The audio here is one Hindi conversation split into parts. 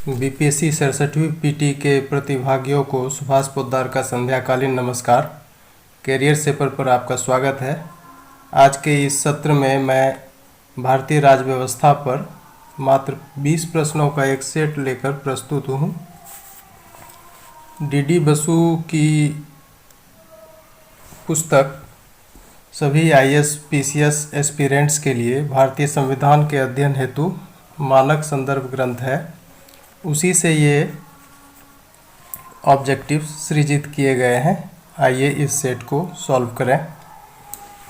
बीपीएससी 67वीं पीटी के प्रतिभागियों को सुभाष पोद्दार का संध्याकालीन नमस्कार। कैरियर सेपर पर आपका स्वागत है। आज के इस सत्र में मैं भारतीय राज्य व्यवस्था पर मात्र 20 प्रश्नों का एक सेट लेकर प्रस्तुत हूँ। डी बसु की पुस्तक सभी आईएएस पीसीएस एस्पिरेंट्स के लिए भारतीय संविधान के अध्ययन हेतु मानक संदर्भ ग्रंथ है। उसी से ये ऑब्जेक्टिव्स सृजित किए गए हैं। आइए इस सेट को सॉल्व करें।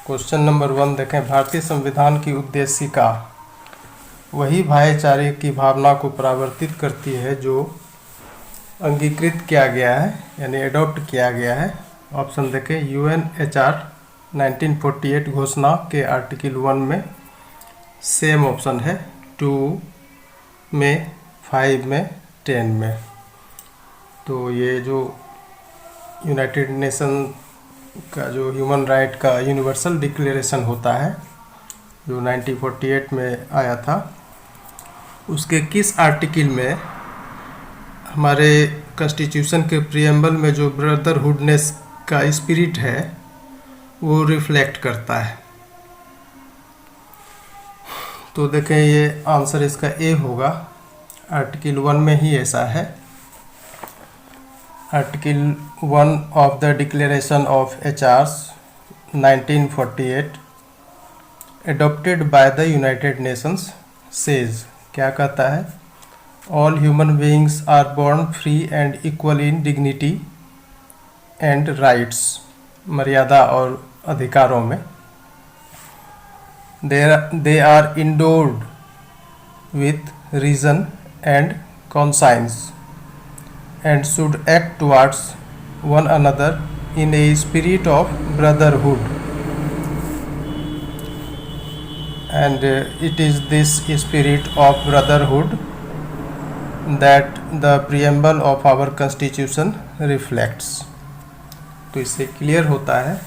क्वेश्चन नंबर 1 देखें। भारतीय संविधान की उद्देशिका वही भाईचारे की भावना को परावर्तित करती है जो अंगीकृत किया गया है, यानी एडॉप्ट किया गया है। ऑप्शन देखें। यूएनएचआर 1948 घोषणा के आर्टिकल 1 में सेम ऑप्शन है, 2 में, 5 में, 10 में। तो ये जो यूनाइटेड नेशन का जो ह्यूमन राइट का यूनिवर्सल डिक्लेरेशन होता है जो 1948 में आया था, उसके किस आर्टिकल में हमारे कॉन्स्टिट्यूशन के प्रीएम्बल में जो ब्रदरहुडनेस का स्पिरिट है वो रिफ्लेक्ट करता है। तो देखें, ये आंसर इसका ए होगा। आर्टिकल 1 में ही ऐसा है। Article 1 of the declaration of HR 1948 adopted by the United Nations says, क्या कहता है? All human beings are born free and equal in dignity and rights, मर्यादा और अधिकारों में। They are endowed with reason and conscience and should act towards one another in a spirit of brotherhood, and it is this spirit of brotherhood that the preamble of our constitution reflects। तो इससे क्लियर होता है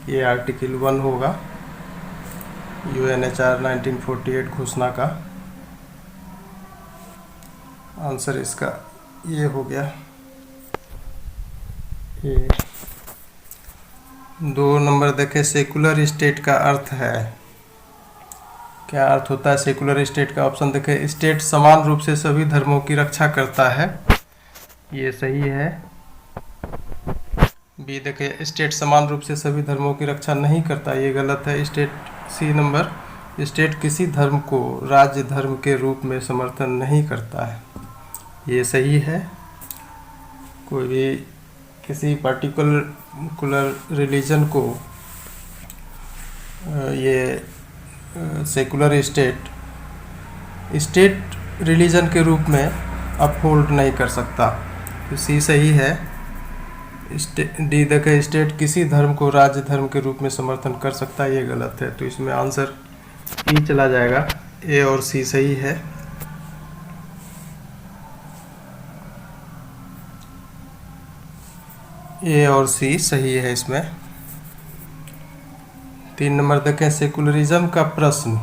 ये आर्टिकल 1 होगा यूएनएचआर 1948 घोषणा का। आंसर इसका ये हो गया। ये 2 नंबर देखें। सेकुलर स्टेट का अर्थ है, क्या अर्थ होता है सेकुलर स्टेट का? ऑप्शन देखें। स्टेट समान रूप से सभी धर्मों की रक्षा करता है, ये सही है। बी देखें। स्टेट समान रूप से सभी धर्मों की रक्षा नहीं करता, ये गलत है। सी नंबर। स्टेट किसी धर्म को राज्य धर्म के रूप में समर्थन नहीं करता है, ये सही है। कोई भी किसी पर्टिकुलर रिलीजन को ये सेकुलर स्टेट रिलीजन के रूप में अपहोल्ड नहीं कर सकता, तो सी सही है। डी देखें। स्टेट किसी धर्म को राज्य धर्म के रूप में समर्थन कर सकता है, ये गलत है। तो इसमें आंसर ई चला जाएगा। ए और सी सही है। ए और सी सही है इसमें। 3 नंबर देखें। सेकुलरिज्म का प्रश्न।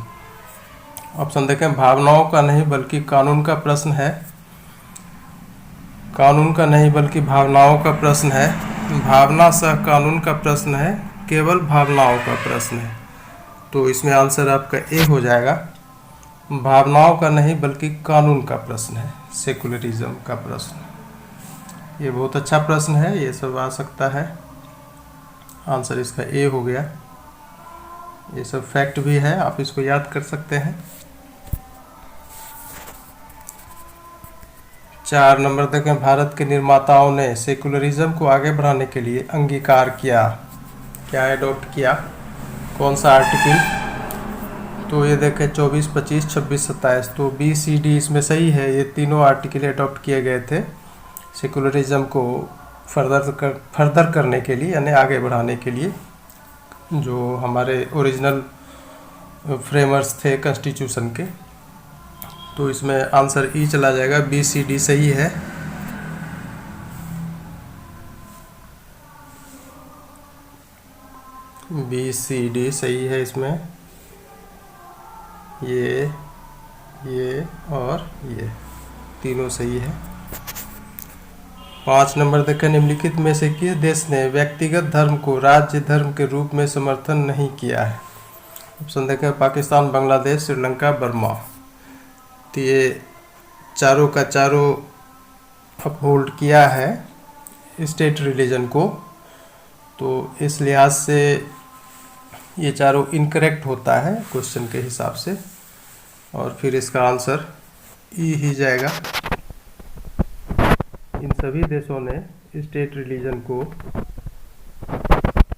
ऑप्शन देखें। भावनाओं का नहीं बल्कि कानून का प्रश्न है। कानून का नहीं बल्कि भावनाओं का प्रश्न है। भावना सह कानून का प्रश्न है, केवल भावनाओं का प्रश्न है। तो इसमें आंसर आपका ए हो जाएगा। भावनाओं का नहीं बल्कि कानून का प्रश्न है सेकुलरिज्म का प्रश्न। ये बहुत अच्छा प्रश्न है, ये सब आ सकता है। आंसर इसका ए हो गया। ये सब फैक्ट भी है, आप इसको याद कर सकते हैं। 4 नंबर देखें। भारत के निर्माताओं ने सेकुलरिज्म को आगे बढ़ाने के लिए अंगीकार किया, क्या एडॉप्ट किया? कौन सा आर्टिकल? तो ये देखें 24, 25, 26, 27। तो बी सी डी इसमें सही है। ये तीनों आर्टिकल एडॉप्ट किए गए थे सेकुलरिज्म को फर्दर करने के लिए, यानी आगे बढ़ाने के लिए। जो हमारे ओरिजिनल फ्रेमर्स थे कॉन्स्टिट्यूशन के। तो इसमें आंसर ई चला जाएगा। बी सी डी सही है। बी सी डी सही है इसमें। ये और ये। तीनों सही है। 5 नंबर देखें, निम्नलिखित में से किस देश ने व्यक्तिगत धर्म को राज्य धर्म के रूप में समर्थन नहीं किया है? ऑप्शन देखें, पाकिस्तान, बांग्लादेश, श्रीलंका, बर्मा। तो ये चारों का चारों अपहोल्ड किया है स्टेट रिलीजन को, तो इस लिहाज से ये चारों इनकरेक्ट होता है क्वेश्चन के हिसाब से, और फिर इसका आंसर ई ही जाएगा। इन सभी देशों ने स्टेट रिलीजन को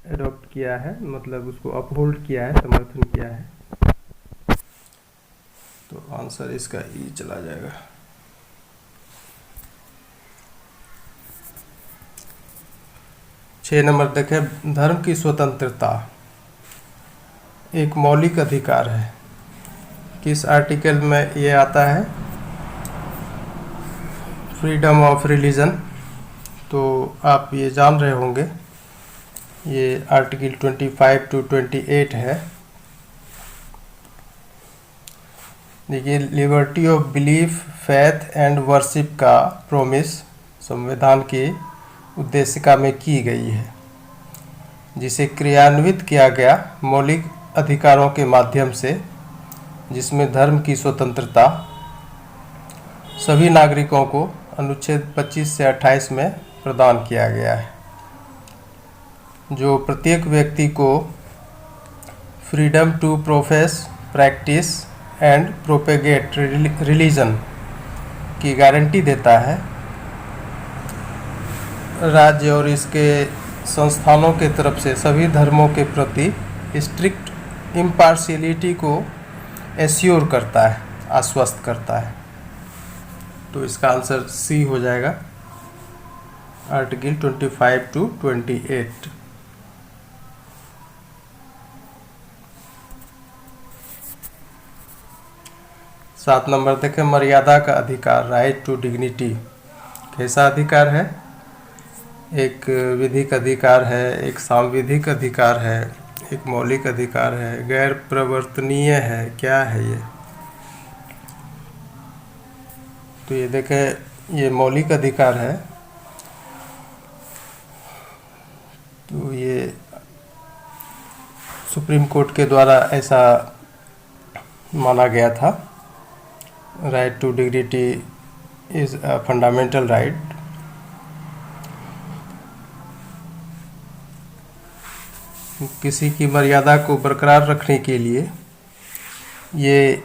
एडॉप्ट किया है, मतलब उसको अपहोल्ड किया है, समर्थन किया है, तो आंसर इसका ई चला जाएगा। 6 नंबर देखें, धर्म की स्वतंत्रता एक मौलिक अधिकार है, किस आर्टिकल में ये आता है? Freedom of religion. तो आप ये जान रहे होंगे, ये आर्टिकल 25 to 28 है। देखिए, liberty of belief, faith and worship का प्रोमिस संविधान की उद्देशिका में की गई है, जिसे क्रियान्वित किया गया मौलिक अधिकारों के माध्यम से, जिसमें धर्म की स्वतंत्रता सभी नागरिकों को अनुच्छेद 25 से 28 में प्रदान किया गया है, जो प्रत्येक व्यक्ति को freedom to profess, practice and propagate religion की गारंटी देता है। राज्य और इसके संस्थानों के तरफ से सभी धर्मों के प्रति स्ट्रिक्ट इम्पार्शियलिटी को एश्योर करता है, आश्वस्त करता है। तो इसका आंसर सी हो जाएगा, आर्टिकल 25 to 28। 7 नंबर देखें, मर्यादा का अधिकार, राइट टू डिग्निटी कैसा अधिकार है? एक विधिक अधिकार है, एक सांविधिक अधिकार है, एक मौलिक अधिकार है, गैर प्रवर्तनीय है, क्या है ये? तो ये देखें, ये मौलिक अधिकार है। तो ये सुप्रीम कोर्ट के द्वारा ऐसा माना गया था, right to dignity is a fundamental right. किसी की मर्यादा को बरकरार रखने के लिए ये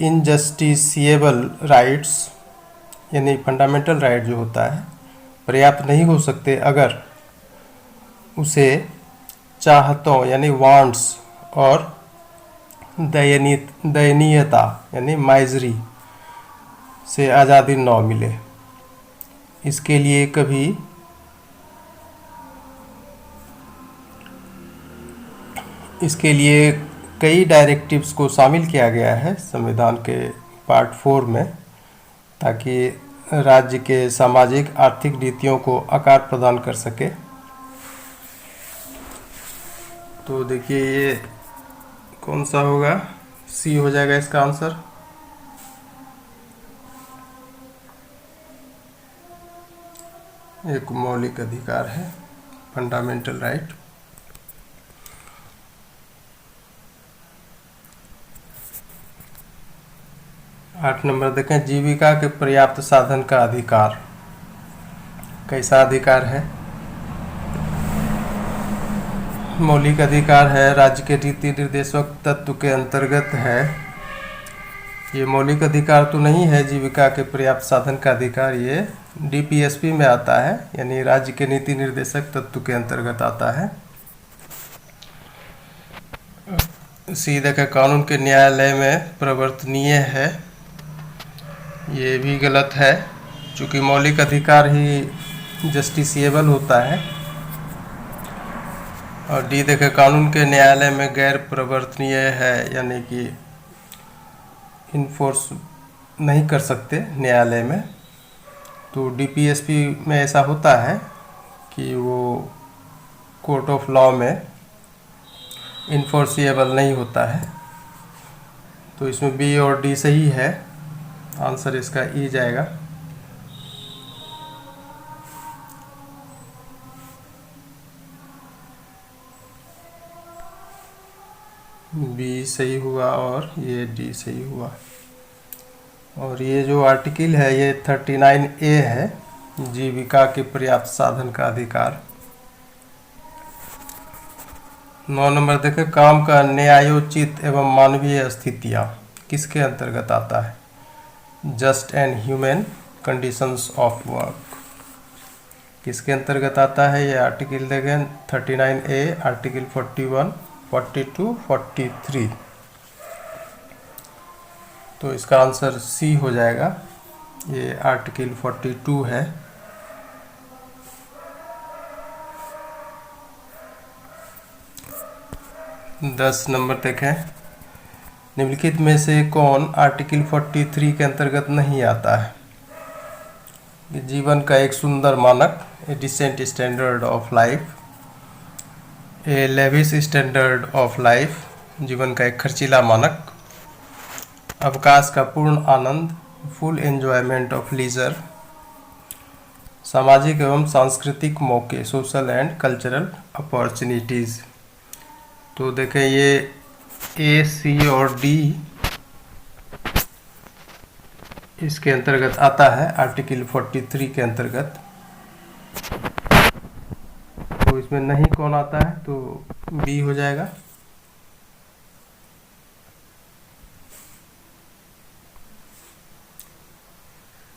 इनजस्टिसिएबल राइट्स यानी फंडामेंटल राइट जो होता है पर्याप्त नहीं हो सकते अगर उसे चाहतों यानी वांट्स और दयनीयता यानी माइजरी से आज़ादी न मिले। इसके लिए कई डायरेक्टिव्स को शामिल किया गया है संविधान के पार्ट 4 में, ताकि राज्य के सामाजिक आर्थिक नीतियों को आकार प्रदान कर सके। तो देखिए, ये कौन सा होगा? सी हो जाएगा इसका आंसर। एक मौलिक अधिकार है, फंडामेंटल राइट। आठ नंबर देखें, जीविका के पर्याप्त साधन का अधिकार कैसा अधिकार है? मौलिक अधिकार है, राज्य के नीति निर्देशक तत्व के अंतर्गत है। ये मौलिक अधिकार तो नहीं है जीविका के पर्याप्त साधन का अधिकार, ये डीपीएसपी में आता है, यानी राज्य के नीति निर्देशक तत्व के अंतर्गत आता है। सी देखें, कानून के न्यायालय में प्रवर्तनीय है, ये भी गलत है, चूँकि मौलिक अधिकार ही जस्टिसिएबल होता है। और डी देखें, कानून के न्यायालय में गैर प्रवर्तनीय है, यानी कि इन्फोर्स नहीं कर सकते न्यायालय में। तो डीपीएसपी में ऐसा होता है कि वो कोर्ट ऑफ लॉ में इन्फोर्सिएबल नहीं होता है। तो इसमें बी और डी सही है, आंसर इसका ई जाएगा। बी सही हुआ और ये डी सही हुआ। और ये जो आर्टिकल है ये 39A है, जीविका के पर्याप्त साधन का अधिकार। 9 नंबर देखें, काम का न्यायोचित एवं मानवीय स्थितियाँ किसके अंतर्गत आता है? Just and human conditions of work किसके अंतर्गत आता है? ये आर्टिकल देखें 39A, आर्टिकल 41, 42, 43। तो इसका आंसर सी हो जाएगा। ये आर्टिकल 42 है। दस नंबर देखें, निम्नलिखित में से कौन आर्टिकल 43 के अंतर्गत नहीं आता है? जीवन का एक सुंदर मानक, a decent standard of life, a lavish standard of life, जीवन का एक खर्चीला मानक, अवकाश का पूर्ण आनंद, फुल एंजॉयमेंट ऑफ लीजर, सामाजिक एवं सांस्कृतिक मौके, सोशल एंड कल्चरल अपॉर्चुनिटीज़। तो देखें ये ए, सी और डी इसके अंतर्गत आता है, आर्टिकल 43 के अंतर्गत। तो इसमें नहीं कौन आता है? तो बी हो जाएगा।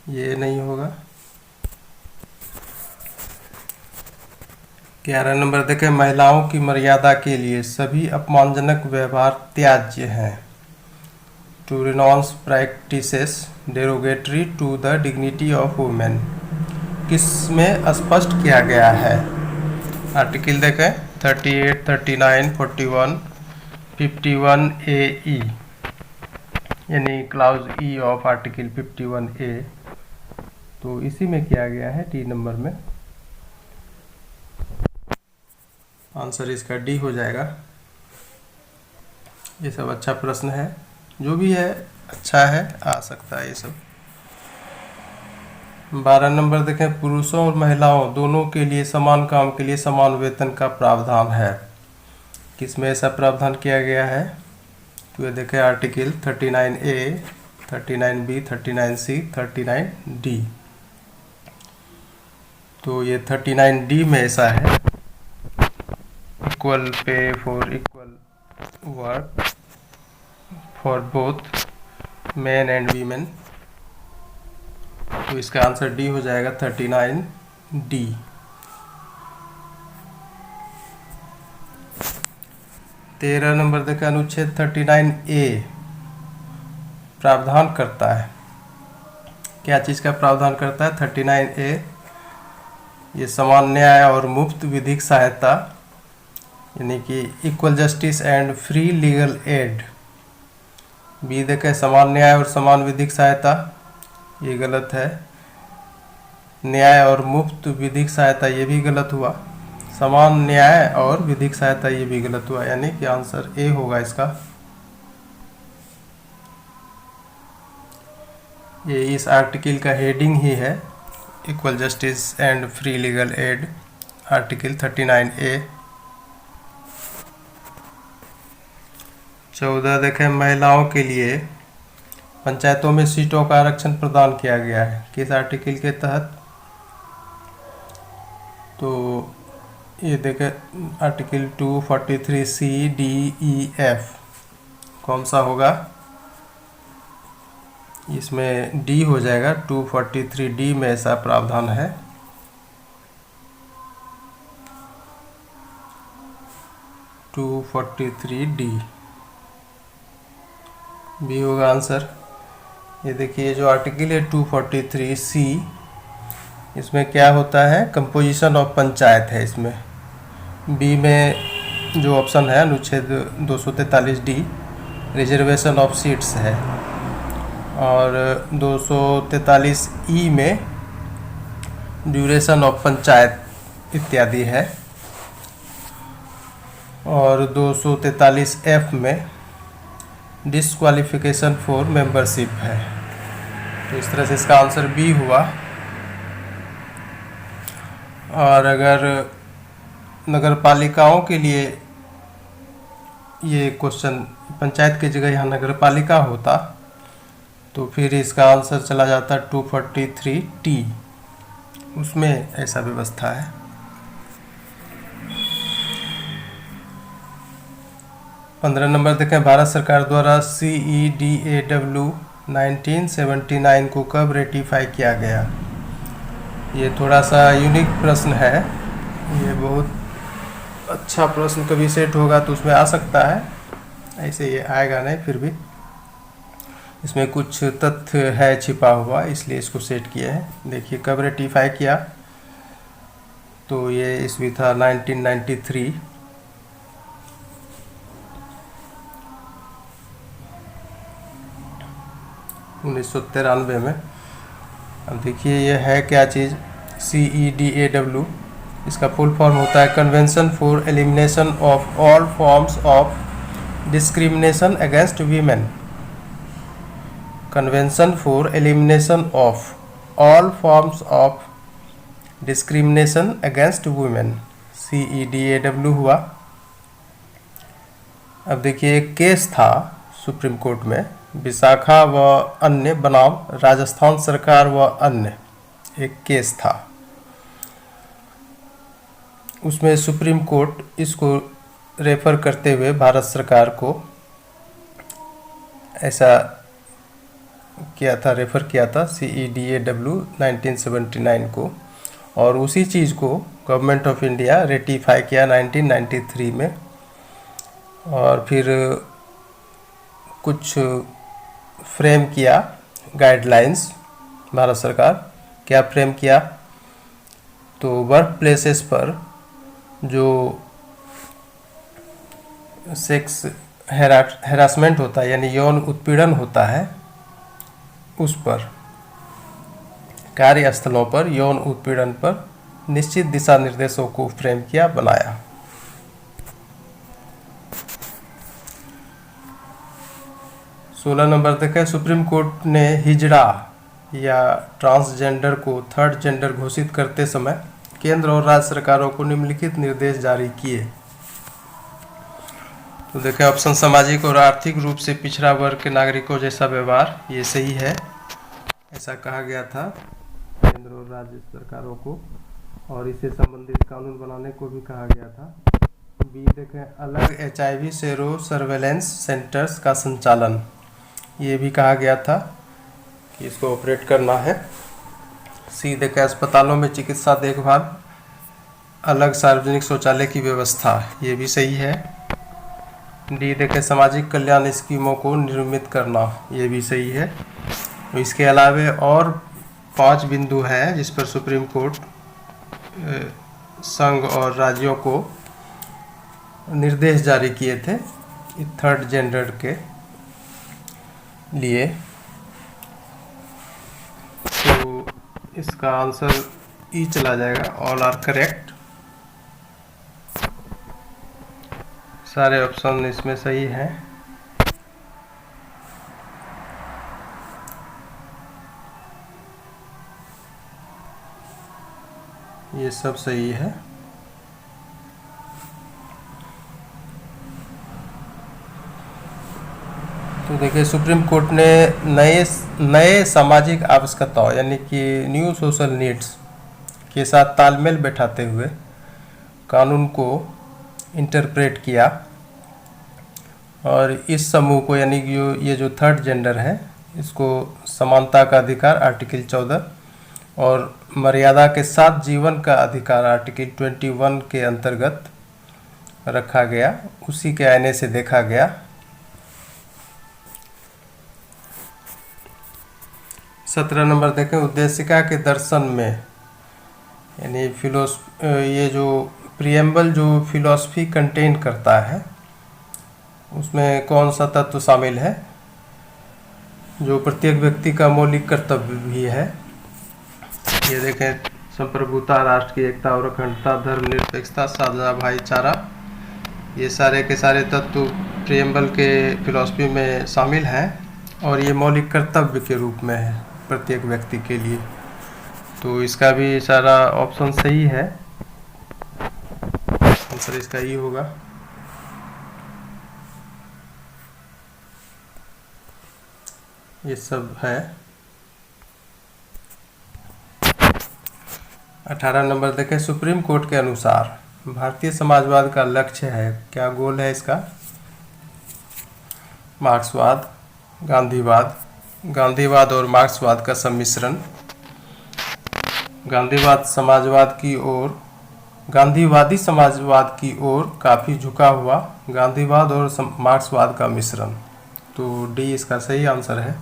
ये नहीं होगा। 11 नंबर देखें, महिलाओं की मर्यादा के लिए सभी अपमानजनक व्यवहार त्याज्य हैं। To renounce practices derogatory to the dignity of women किसमें स्पष्ट किया गया है? आर्टिकल देखें 38, 39, 41, 51A E, यानी clause E of article 51A। तो इसी में किया गया है, डी नंबर में। आंसर इसका डी हो जाएगा। ये सब अच्छा प्रश्न है, जो भी है अच्छा है, आ सकता है ये सब। 12 नंबर देखें, पुरुषों और महिलाओं दोनों के लिए समान काम के लिए समान वेतन का प्रावधान है। किसमें ऐसा प्रावधान किया गया है? तो ये देखें article 39A, 39B, 39C, 39D। तो ये 39D में ऐसा है, equal pay for equal work for both man and women. तो इसका आंसर डी हो जाएगा, 39D। तेरह नंबर देखा, अनुच्छेद 39A प्रावधान करता है, क्या चीज़ का प्रावधान करता है? 39A ये समान न्याय और मुफ्त विधिक सहायता, यानी कि equal justice and free legal aid. B देखें समान न्याय और समान विधिक सहायता, ये गलत है। न्याय और मुफ्त विधिक सहायता ये भी गलत हुआ। समान न्याय और विधिक सहायता ये भी गलत हुआ, यानी कि आंसर ए होगा इसका। ये इस आर्टिकल का हेडिंग ही है, equal justice and free legal add, article 39A। 14 देखें, महिलाओं के लिए पंचायतों में सीटों का आरक्षण प्रदान किया गया है, किस आर्टिकल के तहत? तो ये देखें article 243C D E F, कौन सा होगा? इसमें डी हो जाएगा, 243D में ऐसा प्रावधान है। टू 43D बी होगा आंसर। ये देखिए जो आर्टिकल है 243C, इसमें क्या होता है? कंपोजिशन ऑफ पंचायत है इसमें। बी में जो ऑप्शन है अनुच्छेद 243D रिजर्वेशन ऑफ सीट्स है, और 243E में ड्यूरेशन ऑफ पंचायत इत्यादि है, और 243F में डिस्क्वालिफिकेशन फॉर मेंबरशिप है। तो इस तरह से इसका आंसर बी हुआ। और अगर नगर पालिकाओं के लिए ये क्वेश्चन पंचायत की जगह यहाँ नगर पालिका होता तो फिर इसका आंसर चला जाता 243T, उसमें ऐसा व्यवस्था है। 15 नंबर देखें, भारत सरकार द्वारा CEDAW 1979 को कब रेटिफाई किया गया? ये थोड़ा सा यूनिक प्रश्न है, ये बहुत अच्छा प्रश्न कभी सेट होगा तो उसमें आ सकता है, ऐसे ये आएगा नहीं, फिर भी इसमें कुछ तथ्य है छिपा हुआ, इसलिए इसको सेट किया है। देखिए कब रेटिफाई किया, तो ये ईस्वी था 1993। में। अब देखिए ये है क्या चीज़, CEDAW, इसका फुल फॉर्म होता है convention for elimination of all forms of discrimination against women. Convention for elimination of all forms of discrimination against women, CEDAW हुआ। अब देखिए एक केस था सुप्रीम कोर्ट में, विशाखा व अन्य बनाम राजस्थान सरकार व अन्य, एक केस था, उसमें सुप्रीम कोर्ट इसको रेफर करते हुए भारत सरकार को ऐसा किया था, रेफर किया था CEDAW 1979 को, और उसी चीज़ को गवर्नमेंट ऑफ इंडिया रेटिफाई किया 1993 में। और फिर कुछ फ्रेम किया गाइडलाइंस, भारत सरकार क्या फ्रेम किया, तो वर्क प्लेसेस पर जो सेक्स हैरासमेंट होता है यानी यौन उत्पीड़न होता है, उस पर, कार्यस्थलों पर यौन उत्पीड़न पर निश्चित दिशा निर्देशों को फ्रेम किया, बनाया। सोलह नंबर देखें, सुप्रीम कोर्ट ने हिजड़ा या ट्रांसजेंडर को थर्ड जेंडर घोषित करते समय केंद्र और राज्य सरकारों को निम्नलिखित निर्देश जारी किए। तो देखें ऑप्शन सामाजिक और आर्थिक रूप से पिछड़ा वर्ग के नागरिकों जैसा व्यवहार, ये सही है, ऐसा कहा गया था केंद्र और राज्य सरकारों को, और इससे संबंधित कानून बनाने को भी कहा गया था। बी देखें, अलग HIV सेरो सर्वेलेंस सेंटर्स का संचालन, ये भी कहा गया था कि इसको ऑपरेट करना है। सी देखें, अस्पतालों में चिकित्सा देखभाल, अलग सार्वजनिक शौचालय की व्यवस्था, ये भी सही है। डी देखें, सामाजिक कल्याण स्कीमों को निर्मित करना, ये भी सही है। इसके अलावे और 5 बिंदु हैं जिस पर सुप्रीम कोर्ट संघ और राज्यों को निर्देश जारी किए थे थर्ड जेंडर के लिए। तो इसका आंसर ई चला जाएगा, ऑल आर करेक्ट, सारे ऑप्शन इसमें सही हैं। ये सब सही है। तो देखिए सुप्रीम कोर्ट ने नए सामाजिक आवश्यकताओं यानी कि न्यू सोशल नीड्स के साथ तालमेल बैठाते हुए कानून को इंटरप्रेट किया, और इस समूह को यानी कि ये जो थर्ड जेंडर है इसको समानता का अधिकार आर्टिकल 14 और मर्यादा के साथ जीवन का अधिकार आर्टिकल 21 के अंतर्गत रखा गया, उसी के आईने से देखा गया। 17 नंबर देखें, उद्देशिका के दर्शन में यानी ये जो प्रियम्बल जो फिलॉसफी कंटेन करता है उसमें कौन सा तत्व शामिल है जो प्रत्येक व्यक्ति का मौलिक कर्तव्य भी है। ये देखें, संप्रभुता, राष्ट्र की एकता और अखंडता, धर्मनिरपेक्षता, साझा भाईचारा, ये सारे के सारे तत्व प्रियम्बल के फिलॉसफी में शामिल हैं और ये मौलिक कर्तव्य के रूप में है प्रत्येक व्यक्ति के लिए। तो इसका भी सारा ऑप्शन सही है, आंसर इसका ही होगा। ये सब है। 18 नंबर देखें, सुप्रीम कोर्ट के अनुसार भारतीय समाजवाद का लक्ष्य है, क्या गोल है इसका? मार्क्सवाद, गांधीवाद, गांधीवाद और मार्क्सवाद का सम्मिश्रण, गांधीवादी समाजवाद की ओर काफ़ी झुका हुआ, गांधीवाद और मार्क्सवाद का मिश्रण। तो डी इसका सही आंसर है।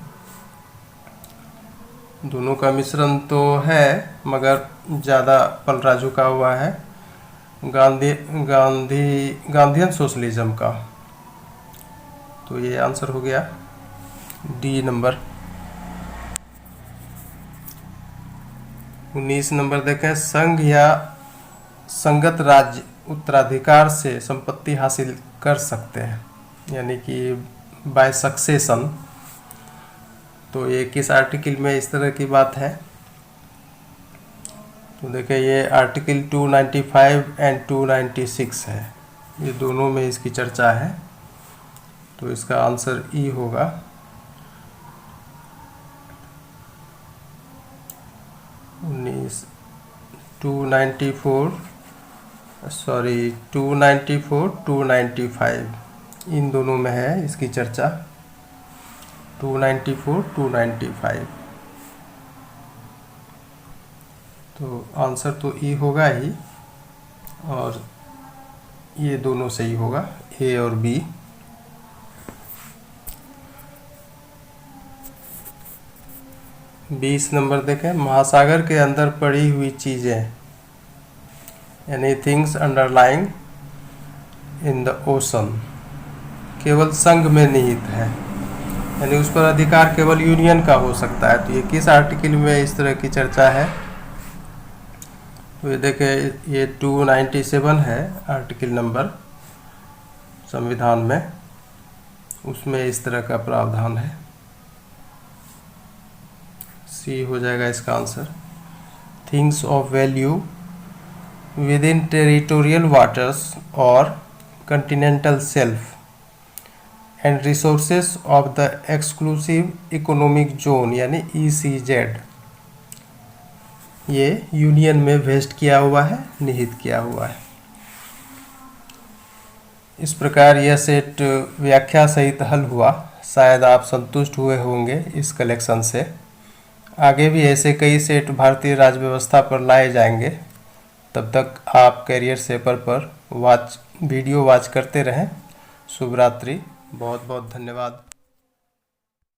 दोनों का मिश्रण तो है मगर ज़्यादा पलरा झुका हुआ है गांधीयन सोशलिज्म का। तो ये आंसर हो गया डी नंबर। 19 नंबर देखें, संघ या संगत राज्य उत्तराधिकार से संपत्ति हासिल कर सकते हैं, यानी कि बाय सक्सेशन। तो ये किस आर्टिकल में इस तरह की बात है? तो देखिए ये आर्टिकल 295 एंड 296 है, ये दोनों में इसकी चर्चा है। तो इसका आंसर ई होगा। उन्नीस 294 295 इन दोनों में है इसकी चर्चा। 294 295, तो आंसर तो ई होगा ही, और ये दोनों सही होगा, ए और बी। बीस नंबर देखें, महासागर के अंदर पड़ी हुई चीज़ें, यानी things underlying in the ocean, केवल संघ में निहित है, यानी उस पर अधिकार केवल यूनियन का हो सकता है। तो ये किस आर्टिकल में इस तरह की चर्चा है? तो ये देखें ये 297 है आर्टिकल नंबर संविधान में, उसमें इस तरह का प्रावधान है। सी हो जाएगा इसका answer. Things of value within territorial waters और continental shelf and resources of the exclusive economic zone, यानी ECZ, ये यूनियन में वेस्ट किया हुआ है, निहित किया हुआ है। इस प्रकार यह सेट व्याख्या सहित हल हुआ। शायद आप संतुष्ट हुए होंगे इस कलेक्शन से। आगे भी ऐसे कई सेट भारतीय राज्य व्यवस्था पर लाए जाएंगे। तब तक आप कैरियर शेपर पर वीडियो वॉच करते रहें। शुभ रात्रि, बहुत बहुत धन्यवाद।